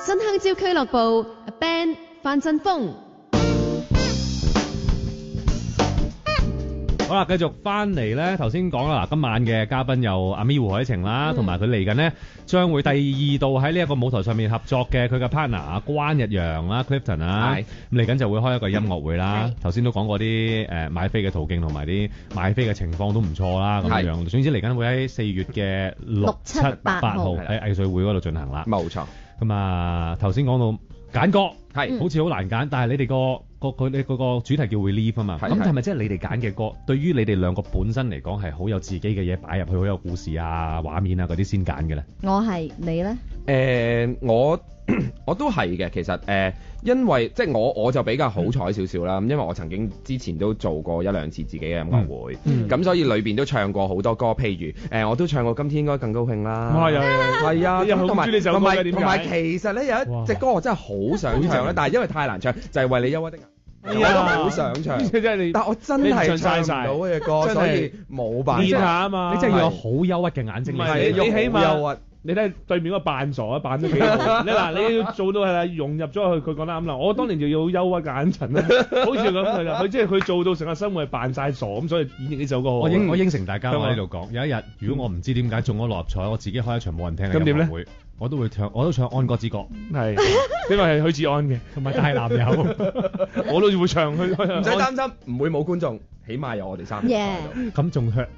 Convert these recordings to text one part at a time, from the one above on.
新香蕉俱樂部 band 范振鋒。好啦，繼續翻嚟咧，頭先講啦，嗱，今晚嘅嘉賓有阿咪胡海晴啦，同埋佢嚟緊呢將會第二度喺呢一個舞台上面合作嘅佢嘅 partner 阿關日陽啦 Clifton 啦，咁嚟緊就會開一個音樂會啦。頭先都講過啲買飛嘅途徑同埋啲買飛嘅情況都唔錯啦，咁樣。總之嚟緊會喺4月嘅6、7、8號喺藝穗會嗰度進行啦。冇錯。咁啊，頭先講到揀歌係好似好難揀，但係你哋你嗰個主題叫 Relief 啊嘛，咁係咪即係你哋揀嘅歌，對於你哋兩個本身嚟講係好有自己嘅嘢擺入去，好有故事啊、畫面啊嗰啲先揀嘅咧？我係你咧？我都係嘅，其實因為即係我就比較好彩少少啦，因為我曾經之前都做過1、2次自己嘅音樂會，咁所以裏邊都唱過好多歌，譬如我都唱過《今天應該更高興》啦，係啊，同埋其實咧有一隻歌我真係好想唱咧，但係因為太難唱，就係為你憂鬱的眼。我都好想唱，但我真係唱唔到嘅歌，所以冇辦法練下啊嘛。你真係要有好憂鬱嘅眼睛，你起碼你睇對面嗰個扮傻啊，扮得幾好。你要做到係啦，融入咗去，佢講得啱啦。我當年就要憂鬱嘅眼神啦，好似咁係啦。佢即係佢做到成個生活係扮晒傻咁，所以演繹呢首歌。我應承大家我喺度講，有一日如果我唔知點解中咗六合彩，我自己開一場冇人聽嘅音樂會，我都唱安歌之歌，係因為係許志安嘅，同埋大男友，我都會唱。唔使擔心，唔會冇觀眾，起碼有我哋3個喺度。咁仲 hurt？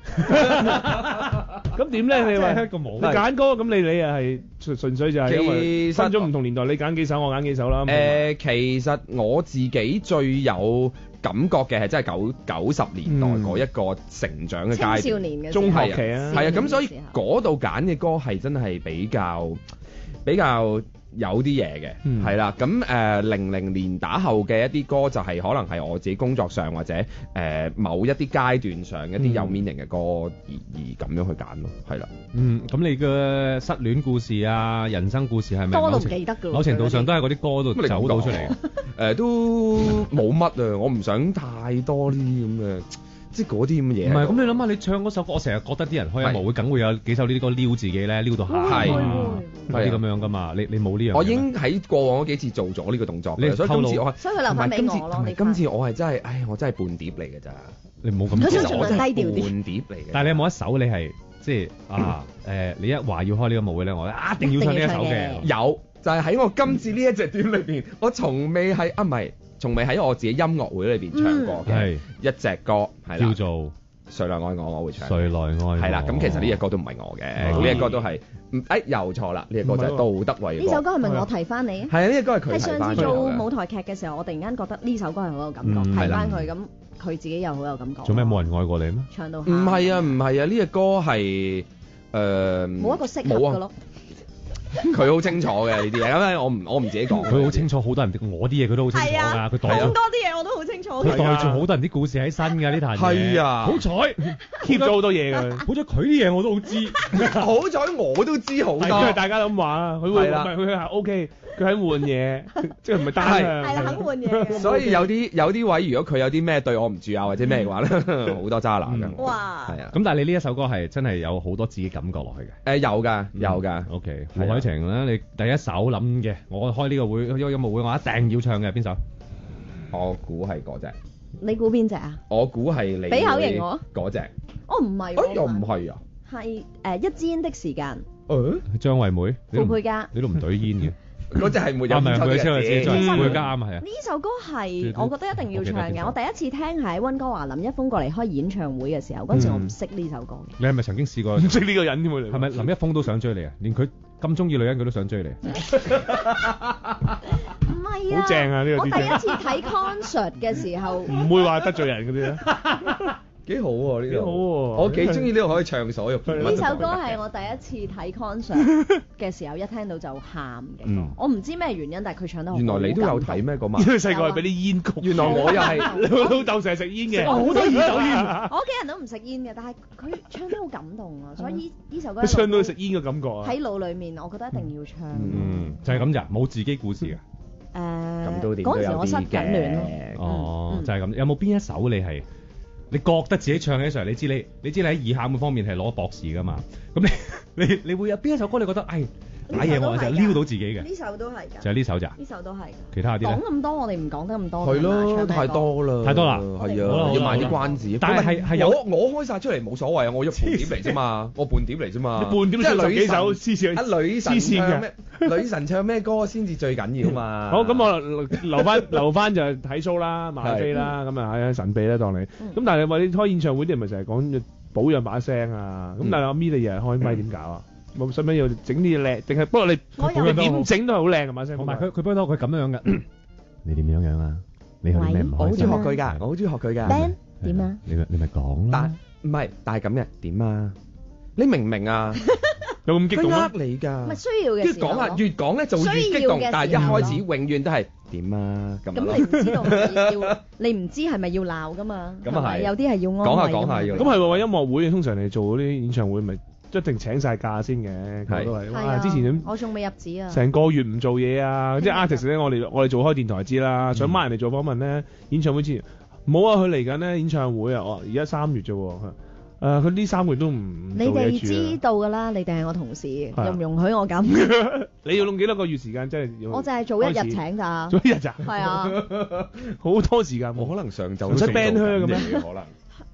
咁點咧？你話一個冇，你揀歌咁你又係純粹就係因為分咗唔同年代，你揀幾首，我揀幾首啦。其實我自己最有感覺嘅係真係90年代嗰一個成長嘅階段，青少年嘅中學期啊，係啊，咁所以嗰度揀嘅歌係真係比較有啲嘢嘅，係啦，咁00年打後嘅一啲歌就係可能係我自己工作上或者某一啲階段上一啲有 meaning 嘅歌而咁樣去揀咯，係啦。咁你嘅失戀故事啊、人生故事係咪多都唔記得㗎？某程度上都係嗰啲歌度走到出嚟。都冇乜啊，我唔想太多呢啲咁嘅。即係嗰啲咁嘅嘢。唔係，咁你諗下，你唱嗰首歌，我成日覺得啲人開音樂會梗會有幾首呢啲歌撩自己咧，撩到喊，係咁樣噶嘛。你冇呢樣。我已經喺過往嗰幾次做咗呢個動作，所以今次我所以佢留翻俾我咯。今次我係真係，我真係半碟嚟㗎咋。你冇咁。其實我真係低調啲。半碟嚟嘅。但係你有冇一首你係即係你一話要開呢個音樂會咧，我一定要唱呢一首嘅。有，就係喺我今次呢一隻碟裏邊，我從未喺我自己音樂會裏邊唱過嘅一隻歌，係啦，叫做《誰來愛我》，我會唱。誰來愛我係啦，咁其實呢隻歌都唔係我嘅，呢隻歌都係又錯啦，呢隻歌就係杜德偉。呢首歌係咪我提翻你啊？係啊，呢隻歌係佢提翻。係上次做舞台劇嘅時候，我突然間覺得呢首歌係好有感覺，提翻佢咁，佢自己又好有感覺。做咩冇人愛過你咩？唱到唔係啊，呢隻歌係冇一個適合嘅咯。佢好清楚嘅呢啲嘢，咁我唔自己講。佢好清楚，好多人我啲嘢佢都好清楚㗎。佢袋咁多啲嘢我都好清楚。佢袋住好多人啲故事喺身㗎呢壇嘢。係啊，好彩 keep 咗好多嘢㗎。好彩佢啲嘢我都好知。好彩我都知好多。因為大家咁話啊，佢會佢係 OK，佢肯換嘢，即係唔係單向。係啦，肯換嘢。所以有啲位，如果佢有啲咩對我唔住啊，或者咩嘅話咧，好多渣男㗎。哇！係啊。咁但係你呢一首歌係真係有好多自己感覺落去嘅。有㗎。OK，胡海晴咧，你第一首諗嘅，我開呢個會，呢個音樂會，我一定要唱嘅邊首？我估係嗰隻。你估邊隻啊？我估係你。俾口型我。嗰隻。哦，唔係。又唔係啊？係一支煙的時間。張惠妹。傅佩嘉。你都唔懟煙嘅。嗰隻係沒有煙抽嘅嘢。傅佩嘉啱啊，係啊。呢首歌係我覺得一定要唱嘅。我第一次聽係喺溫哥華林一峰過嚟開演唱會嘅時候，嗰陣時我唔識呢首歌。你係咪曾經試過？唔識呢個人添喎？係咪林一峰都想追你啊？連佢咁中意女人，佢都想追你。唔係啊！好正啊！呢個我第一次睇 concert 嘅時候，唔會話得罪人嗰啲咧。幾好喎呢個，幾好喎！我幾中意呢個可以暢所欲言。呢首歌係我第一次睇 concert 嘅時候，一聽到就喊嘅歌。我唔知咩原因，但係佢唱得好。原來你都有睇咩嗰晚？因為細個係俾啲煙焗。原來我又係，你老豆成日食煙嘅。好多二手煙。我屋企人都唔食煙嘅，但係佢唱得好感動啊！所以呢首歌。佢唱到食煙嘅感覺啊！喺腦裡面，我覺得一定要唱。就係咁咋，冇自己故事㗎。嗰陣時我失緊戀咯。就係咁。有冇邊一首你係？你覺得自己唱起上嚟，你知你喺耳喊嘅方面係攞博士噶嘛？咁你會有邊一首歌你覺得，打嘢我就撩到自己嘅，呢首都係㗎，就係呢首咋？呢首都係㗎。其他啲咧講咁多，我哋唔講得咁多。係咯，太多啦，太多啦係好啦啊，要賣啲關子。但係有我開晒出嚟冇所謂啊，我一半碟嚟啫嘛，我半碟嚟啫嘛，半點唱幾首黐線，女神唱咩？女神唱咩歌先至最緊要嘛？好，咁我留翻就係睇 show 啦，買飛啦，咁啊係神秘啦當你。咁但係你話你開演唱會啲人咪成日講保養把聲啊？咁但係阿咪你日日開咪點搞啊？冇使唔使要整啲嘢靚？定係不過你點整都係好靚嘅把聲。同埋佢不嬲佢咁樣嘅，你點樣樣啊？你有啲咩唔我好中意開心？學佢㗎，我好中意學佢㗎。 Ben 點啊？你咪講啦。但係咁嘅點啊？你明唔明啊？有咁激動佢呃咩？你㗎。咪需要嘅跟時候咯。住講下越講咧就越激動需要嘅時候，但係一開始永遠都係點啊咁樣咯。咁你唔知道係要，你唔知係咪要鬧㗎嘛？咁啊係係咪有啲係要安慰㗎嘛。講下要咁係喎，音樂會通常你做嗰啲演唱會咪一定請晒假先嘅，係都係。哇！係啊之前咁我仲未入紙啊。成個月唔做嘢啊！即係 artist 咧，我哋做開電台知啦，想孖人哋做訪問咧，演唱會之前冇啊，佢嚟緊咧演唱會啊，而家3月啫喎。佢呢3個月都唔你哋做嘢住知道㗎啦，你哋係我同事，啊容唔容許我咁？你要用幾多個月時間？即係要我就係做一日開始請咋。做一日咋？係啊，好多時間喎。冇可能上晝唔使 band 靴嘅咩可能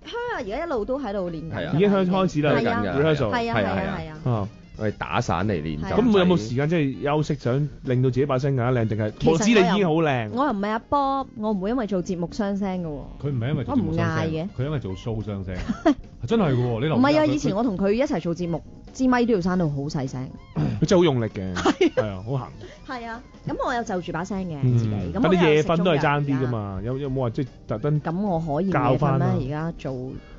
香啊！而家一路都喺度練緊係啊㗎。已經開始啦，係啊 rehearsal 係啊係啊係啊。啊。我哋打散嚟練係啊習。咁有冇時間即係休息，想令到自己把聲更加靚？定係其實我知你已經好靚。我又唔係阿波，我唔會因為做節目傷聲㗎喎。佢唔係因為做我唔節目傷聲嗌嘅佢因為做 show 傷聲，真係嘅喎。你留唔係啊！意下佢以前我同佢一齊做節目，支咪都要閂到好細聲。佢真係好用力嘅，係啊，好行。係啊，咁我有就住把聲嘅嗯自己。咁但你我有夜瞓都係食中藥爭啲㗎。嘛？有冇話即係特登？咁我可以夜瞓教返啊？咩而家做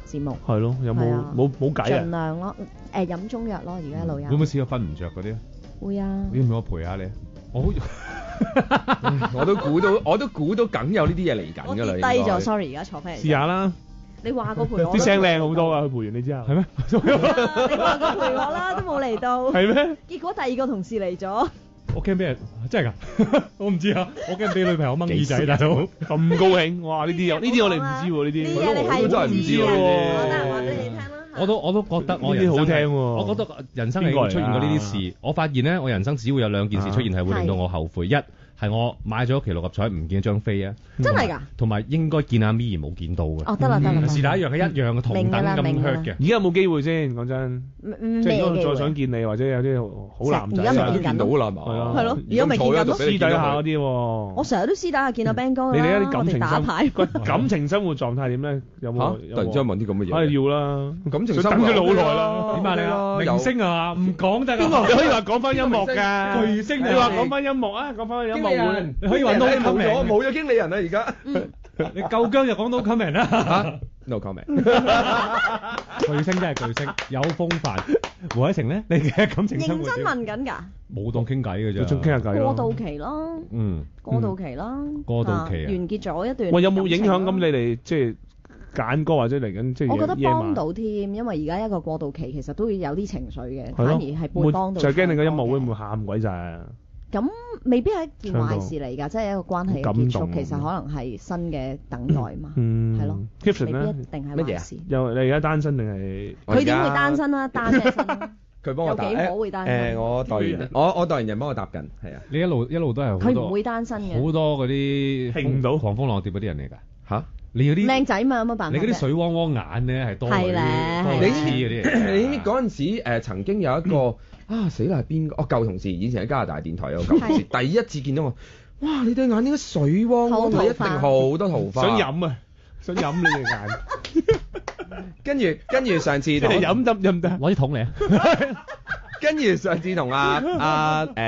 節目，係咯，有冇係啊冇計盡啊？量咯。飲中藥咯，而家一路有。會唔會試過瞓唔着嗰啲？會啊。你要唔要我陪下你？我好我都估到梗有呢啲嘢嚟緊我㗎啦。跌低咗應該，sorry，而家坐翻嚟。試下啦，你話過陪我。啲聲靚好多啊！佢陪完你之後，係咩？你話過陪我啦，都冇嚟到。係咩？結果第二個同事嚟咗。我驚俾人真係㗎，我唔知啊！我驚俾女朋友掹耳仔，大佬。咁高興，哇！呢啲我哋唔知喎，呢啲呢啲嘢你係我都真係唔知喎我得閒話俾你聽啦。我都覺得我呢啲好聽喎我覺得人生係會出現過呢啲事。我發現咧，我人生只會有2件事出現係會令到我後悔。一係我買咗期6合彩唔見張飛啊，真係㗎？同埋應該見阿咪冇見到嘅。哦，得啦得啦。是但一樣係一樣嘅同等咁明㗎啦 hurt 嘅。而家有冇機會先？講真，即係如果再想見你，或者有啲好男仔啊而家咪見見到啦，係嘛？係咯係咯而家咪見緊咯私底下嗰啲喎。我成日都私底下見阿 Ben 哥㗎你哋啦，一啲感情我哋打牌。感情生活狀態點咧？有冇？突然之間問啲咁嘅嘢。要啦，感情生活等咗你好耐啦。點啊你啊？明星啊，唔講得邊個？㗎。你可以話講翻音樂㗎。巨星啊你話講翻音樂啊？講翻音樂會。你可以話 no comment。冇咗經理人啦，而家。你夠姜就講 no comment 啦。 No comment。巨星真係巨星，有風範。胡海晴咧，你嘅感情生認真活點？問緊㗎，冇當傾偈嘅啫。仲傾下偈咯。過渡期咯，嗯，過渡期啦，過渡期啊完結咗一段。喂，有冇影響咁你哋即係揀歌或者嚟緊即係我覺得夜晚幫到添，因為而家一個過渡期其實都會有啲情緒嘅，係咯反而係會幫到。就係驚你個音樂會唔會喊鬼晒啊？咁未必係一件壞事嚟㗎，即係一個關係嘅結束，感動其實可能係新嘅等待嘛，嗯，係咯， Gibson 未必咧，一定係乜嘢啊壞事。又你而家單身定係？佢點會單身啦？單咩身啊？佢幫我答。有幾可會單身我代言人，我代言人幫我答緊，係啊。你一路都係好佢唔多會單身嘅，好多嗰啲興唔到狂風浪蝶嗰啲人嚟㗎。嚇？你嗰啲靚仔嘛，有乜辦法啫？你嗰啲水汪汪眼咧係多係咧多係咧黐嗰啲嚟。你知唔知嗰陣時曾經有一個死啦係邊個？舊同事，以前喺加拿大電台有個舊同事，第一次見到我，哇！你對眼應該水汪汪，你一定好多桃花。想飲啊！想飲你隻眼，跟住上次同即係飲得唔得？攞啲桶嚟啊！跟住上次同阿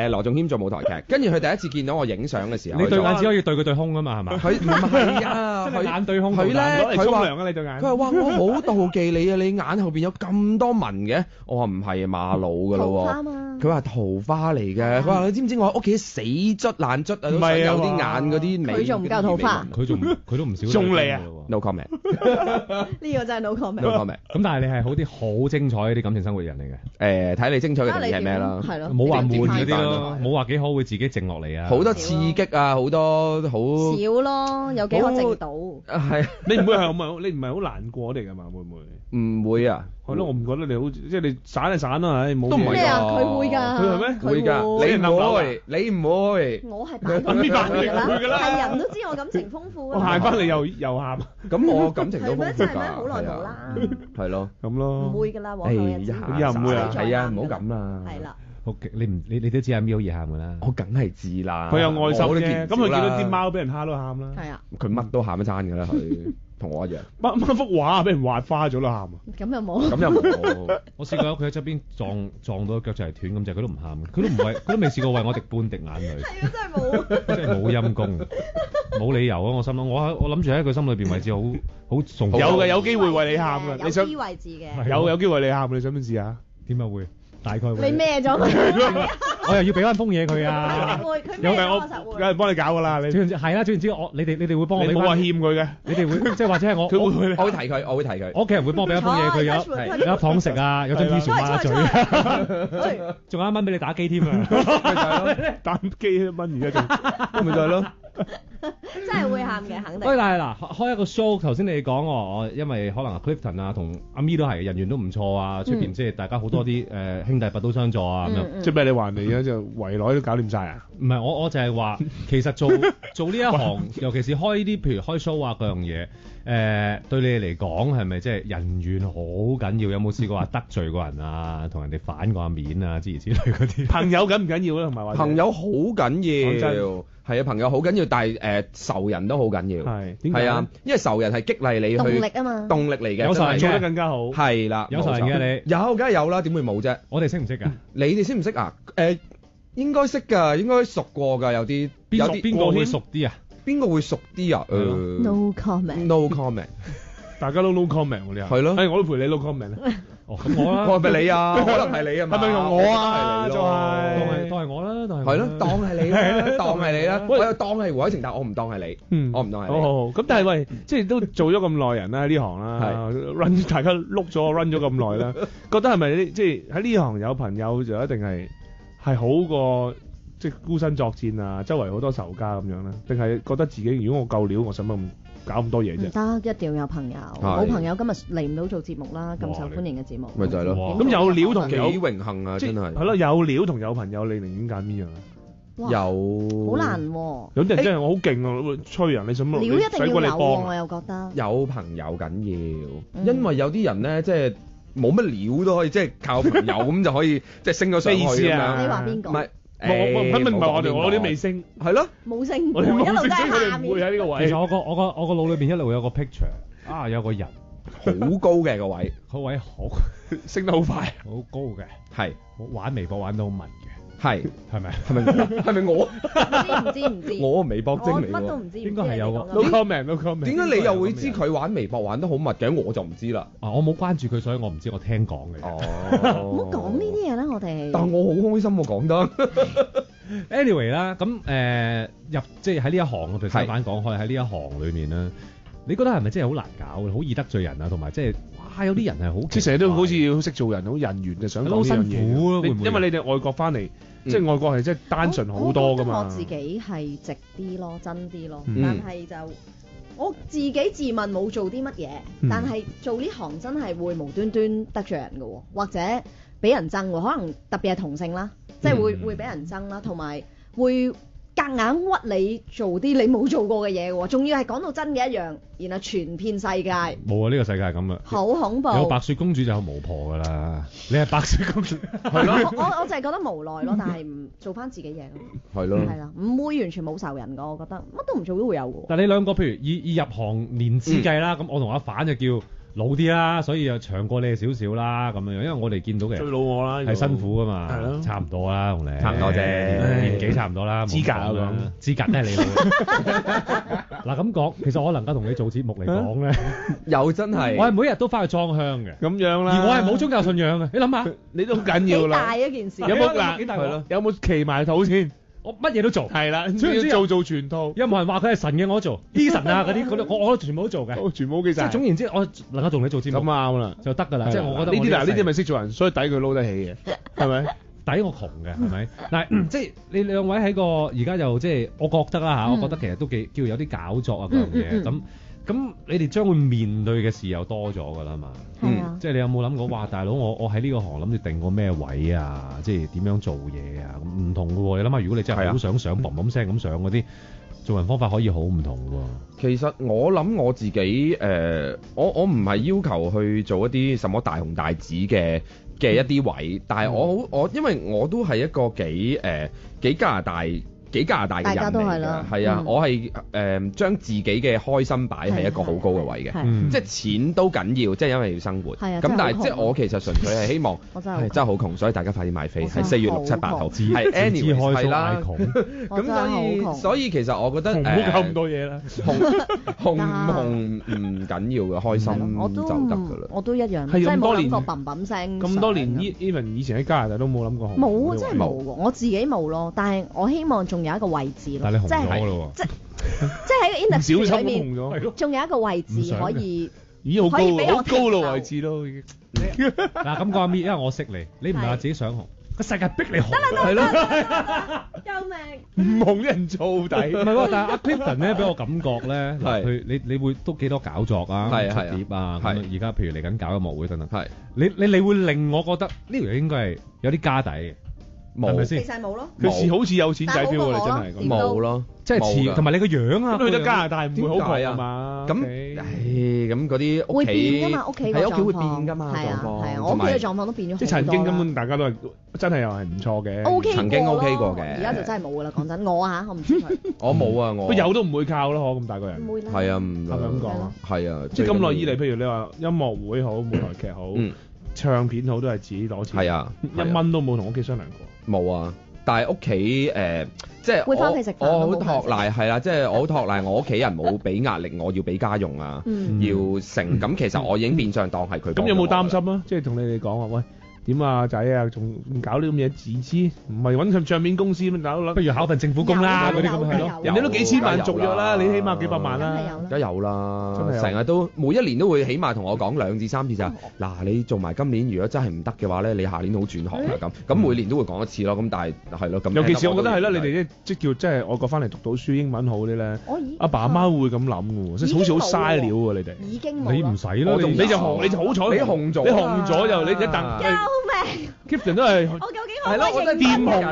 羅仲謙做舞台劇，跟住佢第一次見到我影相嘅時候，你對眼佢只可以對佢對胸啊嘛，係嘛？佢唔係啊，即係眼對胸。佢咧攞嚟佢話沖涼啊！你對眼。佢話：哇，我好妒忌你啊！你眼後邊有咁多紋嘅。我話唔係馬佬㗎桃咯喎。花嘛。佢話桃花嚟嘅。佢話你知唔知我喺屋企死捽爛捽啊，都想有啲眼嗰啲尾。佢仲唔夠桃花？佢都唔少。送你啊！ No comment。呢個真係 no comment。 No comment。咁但係你係好啲好精彩啲感情生活嘅人嚟嘅。睇你精彩嘅定義係咩啦？係咯，冇話悶嗰啲點咯，冇話幾可會自己靜落嚟啊。好多刺激啊，好多好少咯，有幾可靜到？係你唔會係你唔係好難過嚟㗎嘛？會唔會？唔會啊？係咯，我唔覺得你好，即係你散就散啦，冇都唔係咩啊？佢會㗎，佢係咩？會㗎，你唔會，你唔會。我係大方㗎啦，係人都知我感情豐富我㗎。行翻嚟又喊，咁我感情都豐富係咩？真係咩？㗎，好耐冇啦，係咯。咁咯。唔會㗎啦，往後日子又唔會啊係啊，唔好咁啦。係啦。好，你都知阿咪好易喊㗎啦。我梗係知啦。佢有愛心啫，我都見咁佢見到啲貓俾人蝦都喊啦。係啊。佢乜都喊一餐㗎啦，佢同我一樣。乜幅畫俾人畫花咗都喊啊！咁又冇。咁又冇。我試過佢喺側邊撞到腳就係斷咁，就佢都唔喊，佢都未試過為我滴半滴眼淚。係啊，真係冇。真係冇陰功，冇理由啊！我心諗，我諗住喺佢心裏邊位置好崇高。有機會為你喊㗎，你想有啲位置嘅。有機會你喊，你想唔想試下？點解會？大概會。你咩咗佢？我又要俾翻封嘢佢啊！會，佢有咩我咗我實會。有人幫你搞㗎啦，你係啦，總言之，你哋會幫我俾翻。你冇話欠佢嘅，你哋會即係或者係我佢會我會提佢，我會提佢。我屋企人會幫我俾一封嘢佢，有一糖食啊，有張 T 恤抹嘴，仲有1蚊俾你打機添啊！打機1蚊而家仲，咪就係咯。真係會喊嘅，肯定。喂，但係嗱，開一個 show，頭先你講我因為可能 Clifton 啊同阿咪都係人緣都唔錯啊，出邊即係大家好多啲兄弟拔刀相助啊咁樣。即係俾你還你啊，就圍內都搞掂晒啊！唔係，我就係話，其實做呢一行，尤其是開呢啲譬如開 show 啊嗰樣嘢，對你嚟講係咪即係人緣好緊要？有冇試過話得罪過人啊，同人哋反過面啊諸如此類嗰啲？朋友緊唔緊要咧？同埋話朋友好緊真要。係啊，朋友好緊要，但係仇人都好緊要。係點解？係啊，因為仇人係激勵你去動力啊嘛，動力嚟嘅，有仇人做得更加好。係啦，有仇人嘅你有，梗係有啦，點會冇啫？我哋識唔識㗎？你哋識唔識啊？應該識㗎，應該熟過㗎，有啲邊個會熟啲啊？邊個會熟啲啊？No comment。 No comment。大家都 no comment 喎，你係。係咯。我都陪你 no comment 啊。哦，咁我啦。我係咪你啊？可能係你啊嘛。係咪用我啊？就係當係我啦，係咯，當係你啦，當係你啦。我又當係胡海晴，但我唔當係你。我唔當係你。好。咁但係喂，即係都做咗咁耐人啦，呢行啦，run 大家碌咗 run 咗咁耐啦，覺得係咪即係喺呢行有朋友就一定係好過即係孤身作戰啊？周圍好多仇家咁樣咧，定係覺得自己如果我夠料，我使乜咁搞咁多嘢啫？唔得，一定要有朋友。冇朋友今日嚟唔到做節目啦，咁受歡迎嘅節目。咪就係咯。咁有料同幾榮幸啊，真係。係咯，有料同有朋友，你寧願揀邊樣啊？有。好難喎。有啲人真係我好勁啊，吹人，你想乜？料一定要有喎，我又覺得。有朋友緊要，因為有啲人咧，即係冇乜料都可以，即係靠朋友咁就可以，即係升咗上去咁樣。你話邊個？唔係。肯定唔係我哋，我啲未升，係咯，冇升過，一路都係佢哋下面。唔會喺呢個位。其實我個腦裏邊一路有個 picture 啊，有個人好高嘅個位，個位好升得好快，好高嘅，係玩微博玩到好文嘅，係咪？係咪我？唔知。我微博精嚟喎，乜都唔知。應該係有個 no comment。點解你又會知佢玩微博玩得好密嘅？我就唔知啦。我冇關注佢，所以我唔知，我聽講嘅。唔好講呢啲嘢啦，我哋。但我好開心喎，講得。Anyway 啦，咁即係喺呢一行，譬如相反講開喺呢一行裏面咧，你覺得係咪真係好難搞，好易得罪人啊？同埋即係哇，有啲人係好即係成日都好似要識做人，好人緣就想講呢樣嘢。好辛苦啊，因為你哋外國翻嚟，即係外國係即係單純好多噶嘛。我自己係直啲咯，真啲咯，但係就我自己自問冇做啲乜嘢，但係做呢行真係會無端端得罪人嘅喎，或者俾人憎喎，可能特別係同性啦。即係會俾人憎啦，同埋會夾硬屈你做啲你冇做過嘅嘢喎，仲要係講到真嘅一樣，然後傳遍世界。冇啊！呢個世界係咁啊，好恐怖。有白雪公主就有巫婆㗎啦，你係白雪公主係咯。我就係覺得無奈咯，但係唔做翻自己嘢咯。係咯。係啦，唔會完全冇仇人㗎，我覺得乜都唔做都會有㗎。但係你兩個譬如以入行年資計啦，咁我同阿反就叫老啲啦，所以又長過你少少啦咁樣，因為我哋見到嘅最老我啦，係辛苦㗎嘛，係咯，差唔多啦同你，差唔多啫，年紀差唔多啦，資格啊講，資格都係你老。嗱咁講，其實我能夠同你做節目嚟講咧，又真係，我係每日都翻去裝香嘅，咁樣啦，而我係冇宗教信仰嘅，你諗下，你都好緊要啦，幾大一件事？有冇嗱？有冇祈埋禱先？我乜嘢都做。係啦，總之要做全套，有冇人話佢係神嘅我都做，Eason 啊嗰啲我全部都做嘅。全部 OK 晒。即係總言之，我能夠同你做節目咁啱啦，就得㗎啦。即係我覺得呢啲咪識做人，所以抵佢撈得起嘅，係咪？抵我窮嘅係咪？嗱，即係你兩位喺個而家又即係我覺得啦嚇，我覺得其實都叫有啲搞作啊嗰樣嘢咁你哋將會面對嘅事又多咗㗎啦嘛。即係你有冇諗過哇，大佬我喺呢個行諗住定個咩位啊？即係點樣做嘢啊？唔同㗎喎。你諗下，如果你真係好想上嘣聲咁上嗰啲，做人方法可以好唔同喎。其實我諗我自己我唔係要求去做一啲什麼大紅大紫嘅一啲位，但係我因為我都係一個幾加拿大嘅人嚟嘅，係啊，我係將自己嘅開心擺喺一個好高嘅位嘅，即係錢都緊要，即係因為要生活。咁但係即係我其實純粹係希望係真係好窮，所以大家快啲買飛，係4月6、7、8號，係 anyway 係啦。咁所以其實我覺得唔好搞咁多嘢啦，紅唔緊要嘅，開心就得㗎啦。我都一樣，係咁多年個砰砰聲。咁多年 even 以前喺加拿大都冇諗過紅。冇啊，真係冇喎，我自己冇咯。但係我希望仲有一個位置咯，但係你紅咗㗎咯喎，即係喺個 industry 裏面，仲有一個位置可以，咦好高好高咯位置咯已經。嗱咁講阿咪，因為我識你唔係話自己想紅，個世界逼你紅，係咯，救命！唔紅人做底，唔係喎，但係阿 Clifton 咧俾我感覺咧，佢你會都幾多搞作啊，出碟啊，咁而家譬如嚟緊搞音樂會等等，你會令我覺得呢條嘢應該係有啲家底嘅。係咪先？其實冇咯，佢好似有錢仔 feel 喎，你真係冇咯，即係似同埋你個樣啊，咁去咗加拿大唔會好窮啊嘛？咁咁嗰啲會變㗎嘛，屋企個狀況會變㗎嘛，係啊，我屋企嘅狀況都變咗好多。即係曾經根本大家都係真係又係唔錯嘅，OK 曾經 OK 過嘅，而家就真係冇㗎啦。講真，我唔知佢，我冇啊，我有都唔會靠咯，咁大個人。唔會啦。係啊，係咪咁講啊？係啊，即係咁耐以嚟，譬如你話音樂會好，舞台劇好，唱片好，都係自己攞錢。係啊，1蚊都冇同屋企商量過。冇啊。但係屋企即係會返屋企食飯，我好托賴係啦，即係我好托賴我屋企人冇俾壓力，我要俾家用啊，要成咁，其實我已經變相當係佢。咁有冇擔心啊？即係同你哋講話，喂，點啊仔啊，仲搞呢咁嘢自資，唔係揾份唱片公司咁搞，不如考份政府工啦嗰啲咁係咯。人哋都幾千萬續約啦，你起碼幾百萬啦。梗有啦，成日都每一年都會起碼同我講2至3次就嗱，你做埋今年，如果真係唔得嘅話咧，你下年好轉行啦咁每年都會講一次咯。咁但係係咯咁。尤其是我覺得係啦，你哋即叫即係外國翻嚟讀到書，英文好啲咧，阿爸阿媽會咁諗嘅喎，即係好似好嘥料喎，你哋。已經冇。你唔使咯，你就好彩，你紅咗就你一等。Clifton 都係，我究竟係咯，我真係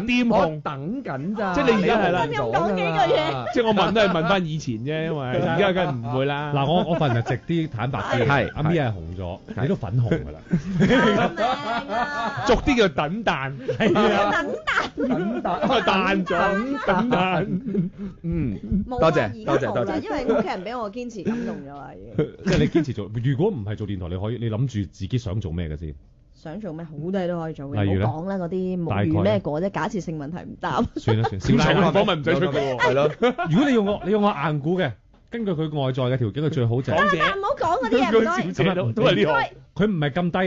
掂紅等緊咋，即係你而家係啦，講幾句嘢，即係我問都係問翻以前啫，因為而家梗係唔會啦。嗱，我份就直啲坦白啲，係阿咪係紅咗，你都粉紅㗎啦，俗啲叫等彈，係啊，等彈咗，等彈，多謝，因為屋企人俾我堅持感動咗啦，已經。即係你堅持做，如果唔係做電台，你諗住自己想做咩嘅先？想做咩好多嘢都可以做嘅，唔好講啦嗰啲無語咩果啫，假設性問題唔答。算啦，小丑訪問唔使出嘅喎，係咯。如果你用我硬估嘅，根據佢外在嘅條件，佢最好就係。唔好講嗰啲嘢唔該。都係呢行。佢唔係咁低。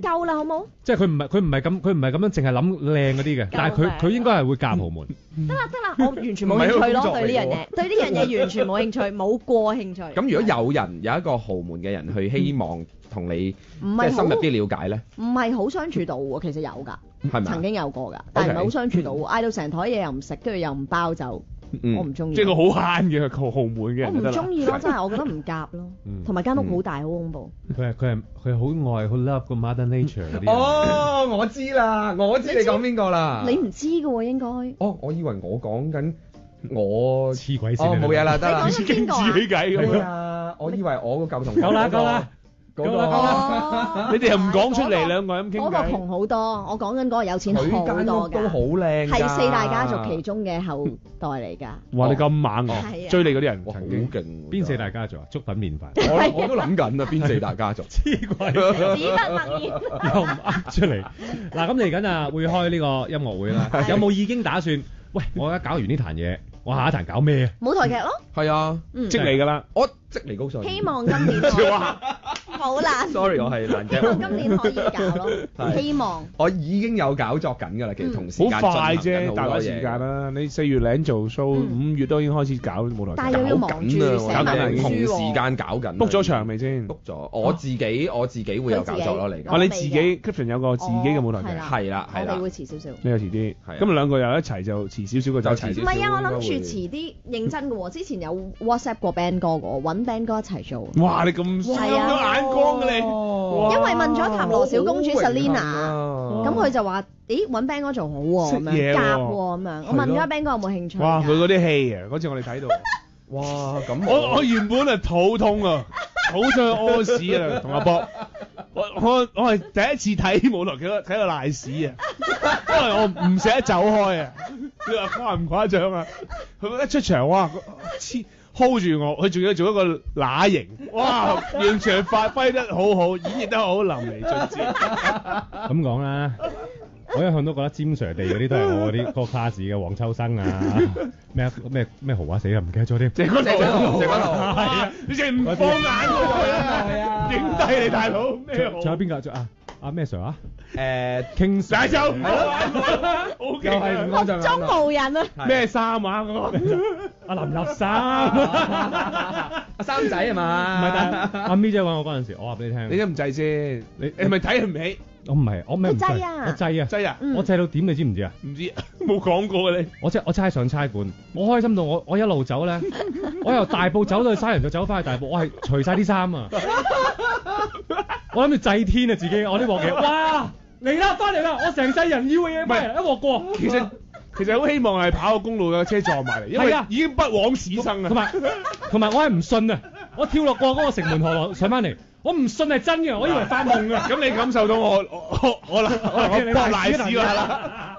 夠啦，好冇？即係佢唔係咁樣，淨係諗靚嗰啲嘅，但係佢應該係會嫁豪門。得啦，我完全冇興趣咯，對呢樣嘢，對呢樣嘢完全冇興趣，冇過興趣。咁如果有一個豪門嘅人去希望同你即係深入啲了解咧，唔係好相處到喎，其實有㗎，係咪？曾經有過㗎，但係唔係好相處到，嗌到成台嘢又唔食，跟住又唔包就。我唔中意，即係個好慳嘅豪門嘅人。我唔中意咯，真係我覺得唔夾咯，同埋間屋好大，好恐怖。佢好愛好 love 個 Mother Nature 嗰啲。哦，我知啦，我知你講邊個啦。你唔知嘅喎，應該。哦，我以為我講緊我黐鬼線。哦，冇嘢啦，得啦。你講緊邊個啊？自己計咁啊！我以為我個舊同學。夠啦。你哋又唔講出嚟，兩個人咁傾偈。嗰個窮好多，我講緊嗰個有錢好多㗎。佢間屋都好靚㗎。係4大家族其中嘅後代嚟㗎。哇！你咁猛㗎，追你嗰啲人好勁。邊4大家族啊？粥粉麵飯。我都諗緊啊，邊4大家族？黐鬼。只不默言。又唔噏出嚟。嗱，咁嚟緊啊，會開呢個音樂會啦。有冇已經打算？喂，我而家搞完呢壇嘢，我下一壇搞咩啊？舞台劇咯。係啊，即嚟㗎啦。我即嚟高手。希望今年。好難。 Sorry， 我係難希望 get。今年可以搞咯，希望。我已經有搞作緊㗎啦，其實同時間好快進行緊啫，大把時好多嘢間啦。你4月零做 show， 5月都已經開始搞舞台劇。但係又要忙住緊寫啊，緊文同時書間搞緊。 book 咗場未先？ book 咗，我自己會有搞作咯嚟緊。哦，你自己 Clifton 有個自己嘅舞台劇，係啦係啦我哋會遲少少。呢個遲啲。係咁兩個又一齊就遲少少個就齊就遲唔係啊，我諗住應該會遲啲認真嘅喎。之前有 WhatsApp 過 band 哥嘅，揾 band 哥一齊做。哇！你咁係啊有眼光嘅你，哇因為問咗塔羅小公主好榮幸 Selina，啊咁佢就話：咦，揾 band 哥做好喎，咁識嘢喎樣夾喎，咁樣。我問咗 band 哥有冇興趣㗎。哇！佢嗰啲戲啊，嗰次我哋睇到，哇咁我原本係肚痛啊，好想去屙屎啊，同阿博。我係第一次睇舞台劇睇到賴屎啊，因為我唔捨得走開啊。你話誇唔誇張啊？佢一出場哇，hold 住我，佢仲要做一個乸型，哇！完全發揮得好好，演繹得好淋漓盡致。咁講啦，我一向都覺得尖 Sir 地嗰啲都係我嗰啲個 class 嘅黃秋生啊，咩豪華死啊，唔記得咗添。謝君豪，謝君豪係啊，你淨係唔放眼喎，影低你大佬咩豪？仲有邊個？阿咩 Sir 啊？傾大洲係咯，，O 又係唔安就中無人啊！咩衫啊？嗰個阿林立生。阿三仔係嘛？唔係，但阿咪姐揾我嗰陣時，我話俾你聽，你都唔制先，你係咪睇佢唔起？我唔係，我咩唔制你制啊我制啊，制啊？我制到點你知唔知啊？唔知冇講過嘅你。我差上差館，我開心到我一路走咧，我由大埔走到去沙人，就走翻去大埔，我係除晒啲衫啊！我諗住祭天啊自己，我呢鑊嘢，哇嚟啦翻嚟啦！我成世人要嘅嘢翻嚟，一鑊過。其實好希望係跑個公路嘅車撞埋嚟，因為係啊已經不枉此生啊。同埋我係唔信啊！我跳落過嗰個城門河上翻嚟，我唔信係真嘅，我以為發夢啊！咁你感受到我搏賴屎啦！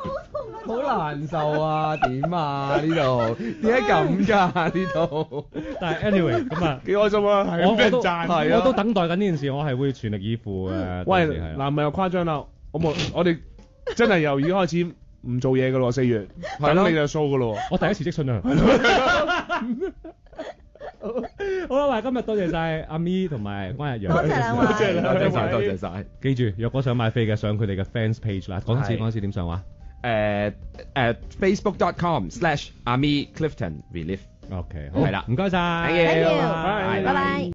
好難受啊！點啊？呢度點解咁㗎？呢度但係 anyway 咁啊，幾開心啊！係咁俾人讚，係啊！我都等待緊呢件事，我係會全力以赴嘅。喂，到時係嗱唔係又誇張啦，我哋真係由而家開始唔做嘢㗎咯，4月等你就 show 㗎咯。我第一辭職信啊！好啦，喂，今日多謝晒阿咪同埋關日陽，多謝兩位多謝兩位多謝晒。記住，若果想買飛嘅，上佢哋嘅 fans page 啦。講一次點上話Facebook.com/AmiCliftonRelief。 ？OK，好，係啦唔該晒。 Thank you，拜拜。